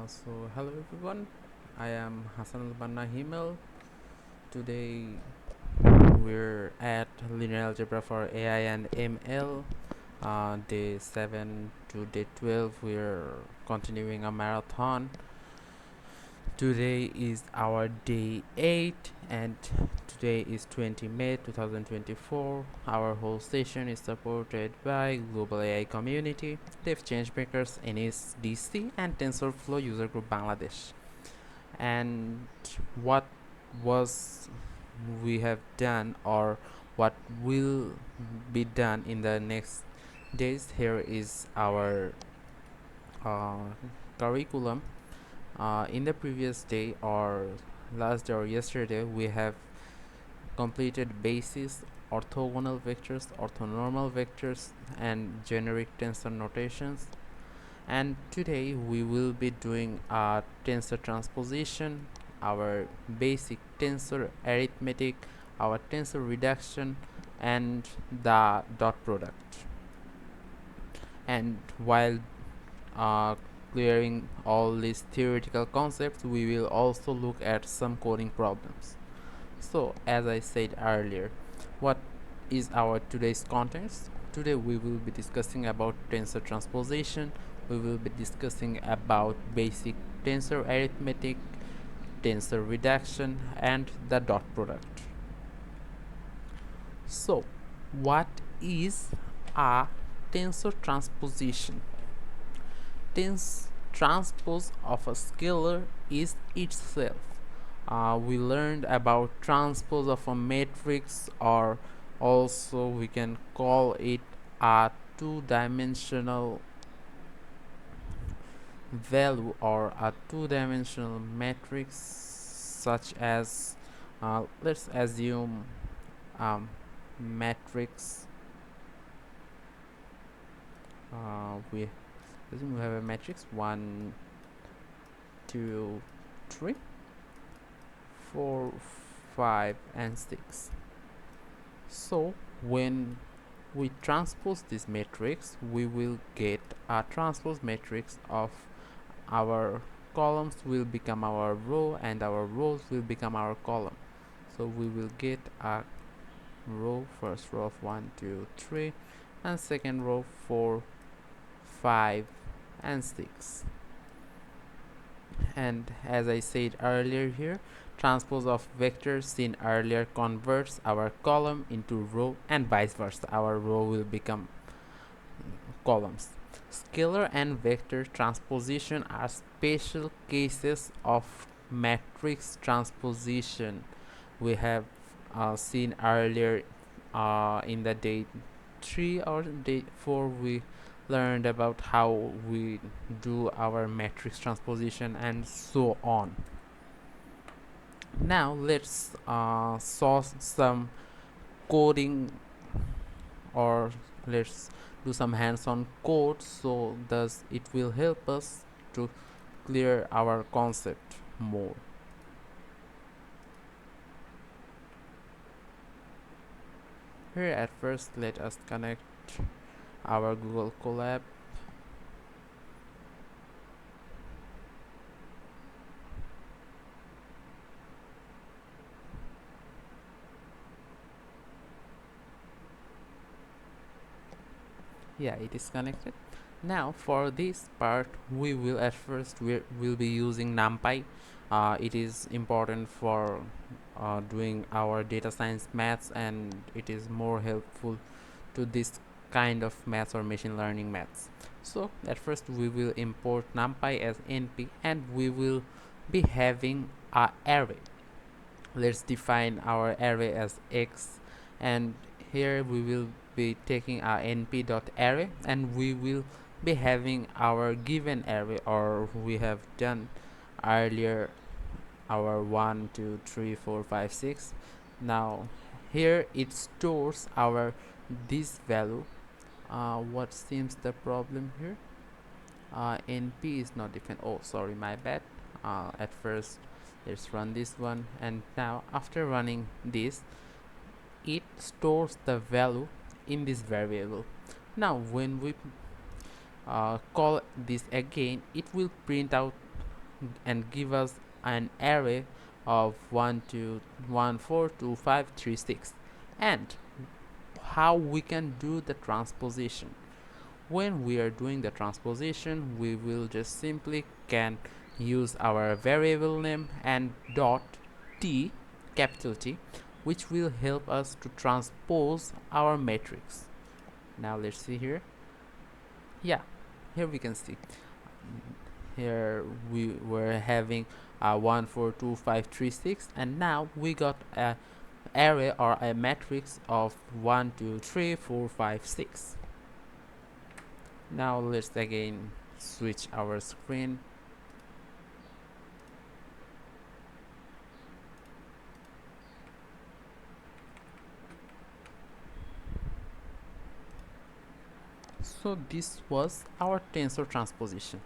Hello everyone. I am Hassan Al-Banna Himel. Today we're at linear algebra for AI and ML. Day 7 to day 12. We're continuing a marathon. Today is our day 8, and today is 20 May 2024. Our whole session is supported by Global AI Community, Dev Changemakers, NSDC, and TensorFlow User Group Bangladesh. And what was we have done, or what will be done in the next days, here is our curriculum. In the previous day, or last day, or yesterday, we have completed basis, orthogonal vectors, orthonormal vectors, and generic tensor notations. And today we will be doing a tensor transposition, our basic tensor arithmetic, our tensor reduction, and the dot product. And while clearing all these theoretical concepts, we will also look at some coding problems. So as I said earlier, what is our today's contents? Today we will be discussing about tensor transposition. We will be discussing about basic tensor arithmetic, tensor reduction, and the dot product. So what is a tensor transposition? Transpose of a scalar is itself. We learned about transpose of a matrix, or also we can call it a two-dimensional value or a two-dimensional matrix, such as let's assume matrix we assume we have a matrix 1 2 3 4 5 and 6. So when we transpose this matrix, we will get a transpose matrix of our columns will become our row, and our rows will become our column. So we will get a row, first row of 1 2 3, and second row 4 5 and 6. And as I said earlier, here transpose of vectors seen earlier converts our column into row, and vice versa, our row will become columns. Scalar and vector transposition are special cases of matrix transposition. We have seen earlier in the day 3 or day 4, we learned about how we do our matrix transposition and so on. Now let's solve some coding, or let's do some hands-on code, so thus it will help us to clear our concept more. Here at first, let us connect our Google Colab. Yeah, it is connected. Now for this part, we will at first we'll be using NumPy. It is important for doing our data science maths, and it is more helpful to this kind of maths or machine learning maths. So at first we will import NumPy as np, and we will be having a array. Let's define our array as x, and here we will be taking our np.array, and we will be having our given array, or we have done earlier our 1 2 3 4 5 6. Now here it stores our this value. What seems the problem here? np is not defined. Oh, sorry, my bad. At first, let's run this one, and now after running this, it stores the value in this variable. Now when we call this again, it will print out and give us an array of 1 2 1 4 2 5 3 6. And how we can do the transposition? When we are doing the transposition, we will just simply can use our variable name and dot t, capital T, which will help us to transpose our matrix. Now let's see here. Yeah, here we can see. Here we were having 1 4 2 5 3 6, and now we got a array or a matrix of 1 2 3 4 5 6. Now let's again switch our screen. So this was our tensor transposition.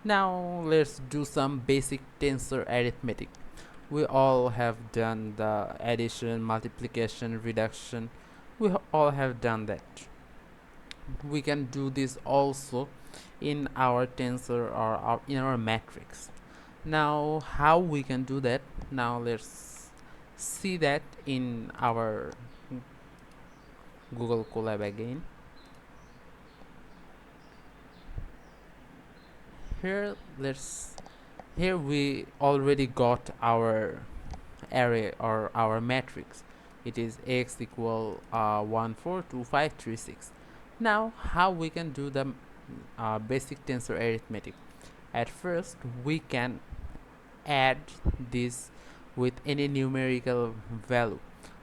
Now let's do some basic tensor arithmetic. We all have done the addition, multiplication, reduction. We all have done that. We can do this also in our tensor or in our matrix. Now how we can do that? Now let's see that in our Google Colab again. Here we already got our array or our matrix. It is x equal 1 4 2 5 3 6. Now how we can do the basic tensor arithmetic? At first we can add this with any numerical value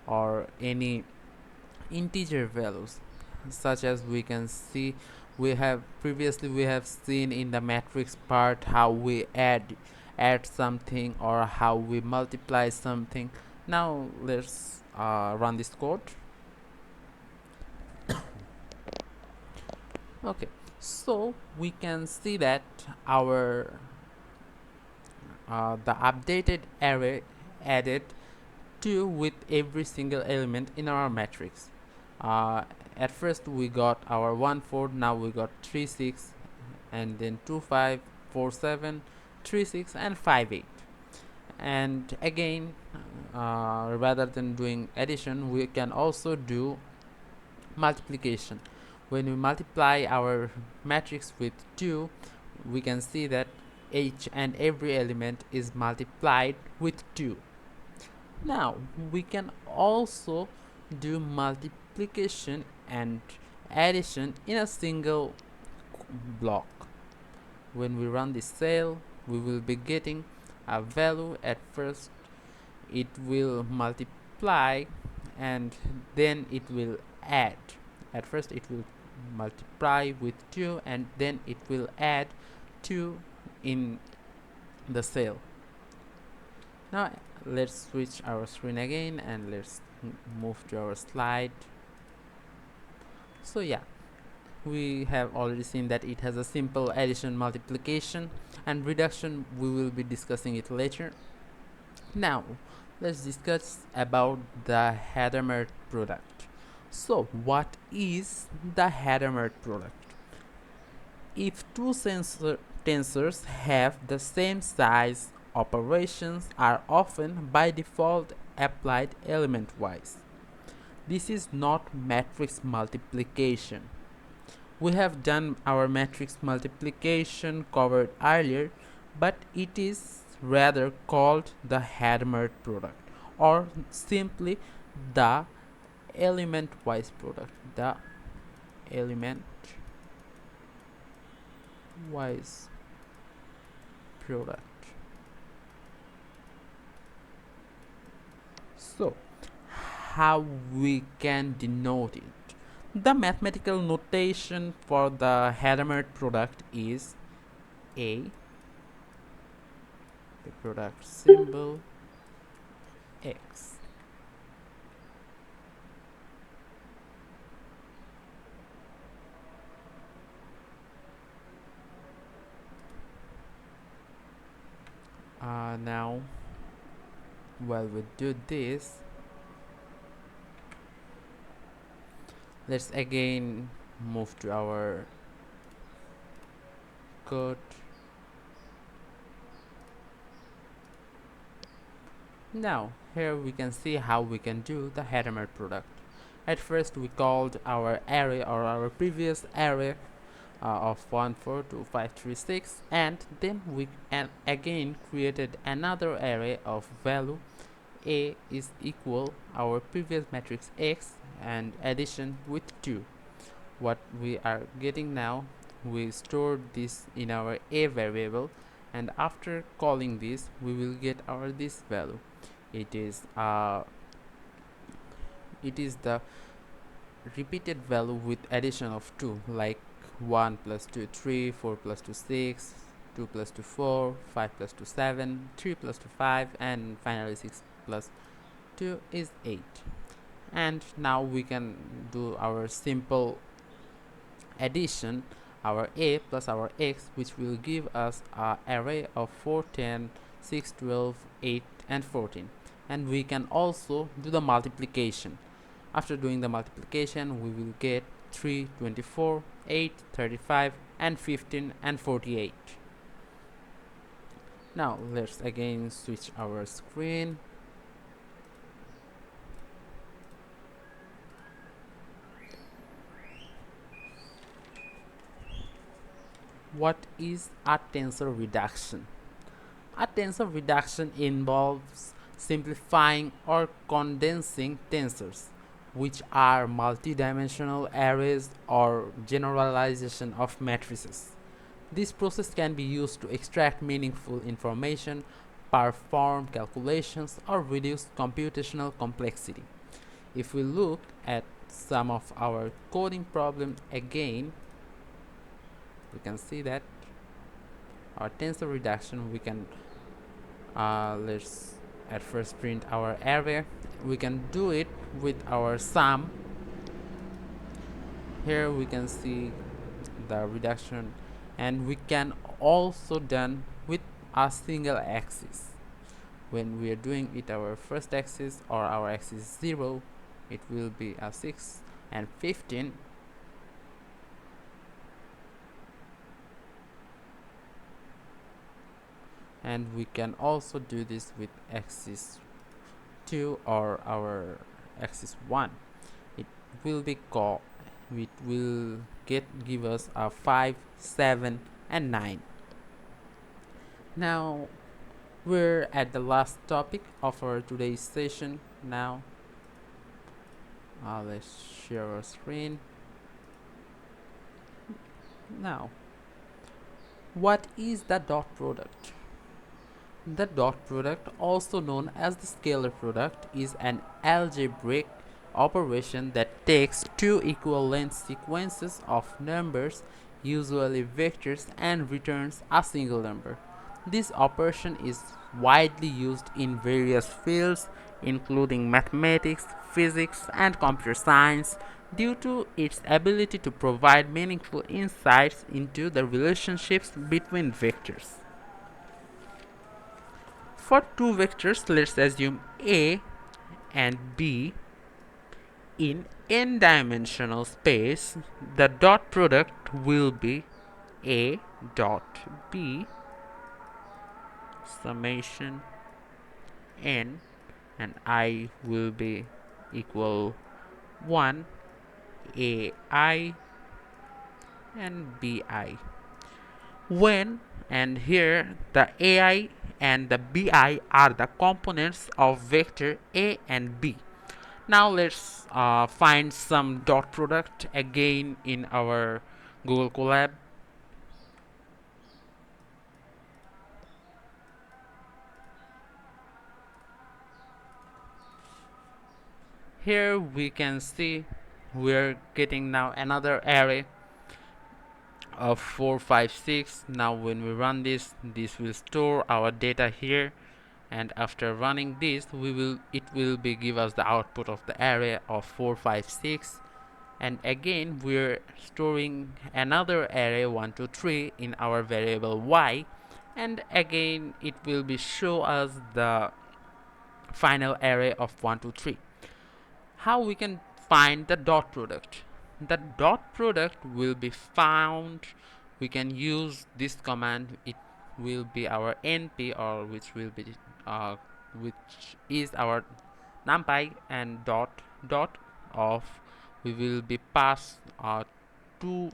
or any integer values, such as we can see we have seen in the matrix part how we add something or how we multiply something. Now let's run this code. Okay, so we can see that our the updated array added 2 with every single element in our matrix. At first we got our 1 4, now we got 3 6, and then 2 5 4 7 3 6 and 5 8. And again, rather than doing addition, we can also do multiplication. When we multiply our matrix with 2, we can see that each and every element is multiplied with 2. Now we can also do multiplication and addition in a single block. When we run this cell, we will be getting a value. At first it will multiply and then it will add. At first it will multiply with 2 and then it will add 2 in the cell. Now let's switch our screen again and let's move to our slide. So yeah, we have already seen that it has a simple addition, multiplication, and reduction. We will be discussing it later. Now let's discuss about the Hadamard product. So what is the Hadamard product? If two tensors have the same size, operations are often by default applied element-wise. This is not matrix multiplication. We have done our matrix multiplication covered earlier, but it is rather called the Hadamard product or simply the element-wise product. The element-wise product. So, how we can denote it? The mathematical notation for the Hadamard product is A, the product symbol, X. Now, while we do this, let's again move to our code. Now here we can see how we can do the Hadamard product. At first we called our array or our previous array of 1 4 2 5 3 6, and then we again created another array of value a is equal our previous matrix x and addition with 2. What we are getting now, we stored this in our a variable, and after calling this we will get our this value. It is the repeated value with addition of 2, like 1 plus 2 3, 4 plus 2 6, 2 plus 2 4, 5 plus 2 7, 3 plus 2 5, and finally 6 plus 2 is 8. And now we can do our simple addition, our a plus our x, which will give us an array of 4 10 6 12 8 and 14. And we can also do the multiplication. After doing the multiplication we will get 3 24 8 35 and 15 and 48. Now let's again switch our screen. What is a tensor reduction? A tensor reduction involves simplifying or condensing tensors, which are multidimensional arrays or generalization of matrices. This process can be used to extract meaningful information, perform calculations, or reduce computational complexity. If we look at some of our coding problems again, we can see that our tensor reduction, we can let's at first print our array. We can do it with our sum. Here we can see the reduction, and we can also done with a single axis. When we are doing it our first axis or our axis 0, it will be a 6 and 15. And we can also do this with axis 2 or our axis 1. It will be it will give us a 5 7 and 9. Now we're at the last topic of our today's session. Now let's share our screen. Now what is the dot product? The dot product, also known as the scalar product, is an algebraic operation that takes two equivalent sequences of numbers, usually vectors, and returns a single number. This operation is widely used in various fields, including mathematics, physics, and computer science, due to its ability to provide meaningful insights into the relationships between vectors. For two vectors, let's assume A and B in n-dimensional space, the dot product will be A dot B summation n, and I will be equal 1 AI and BI. When, and here the AI and the BI are the components of vector A and B. Now let's find some dot product again in our Google Colab. Here we can see we're getting now another array of 4 5 6. Now when we run this will store our data here, and after running this it will be give us the output of the array of 4 5 6. And again we're storing another array 1 2 3 in our variable y, and again it will be show us the final array of 1 2 3. How we can find the dot product? The dot product will be found, we can use this command. It will be our np, or which will be which is our numpy, and dot of we will be passed two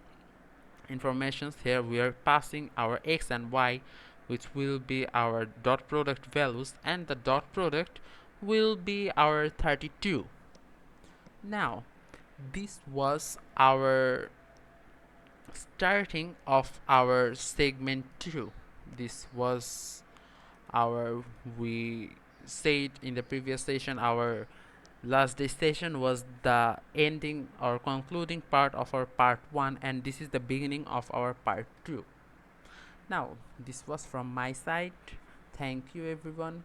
informations. Here we are passing our x and y, which will be our dot product values, and the dot product will be our 32. Now this was our starting of our segment 2. This was our, we said in the previous session, our last day session was the ending or concluding part of our part 1, and this is the beginning of our part 2. Now this was from my side. Thank you everyone.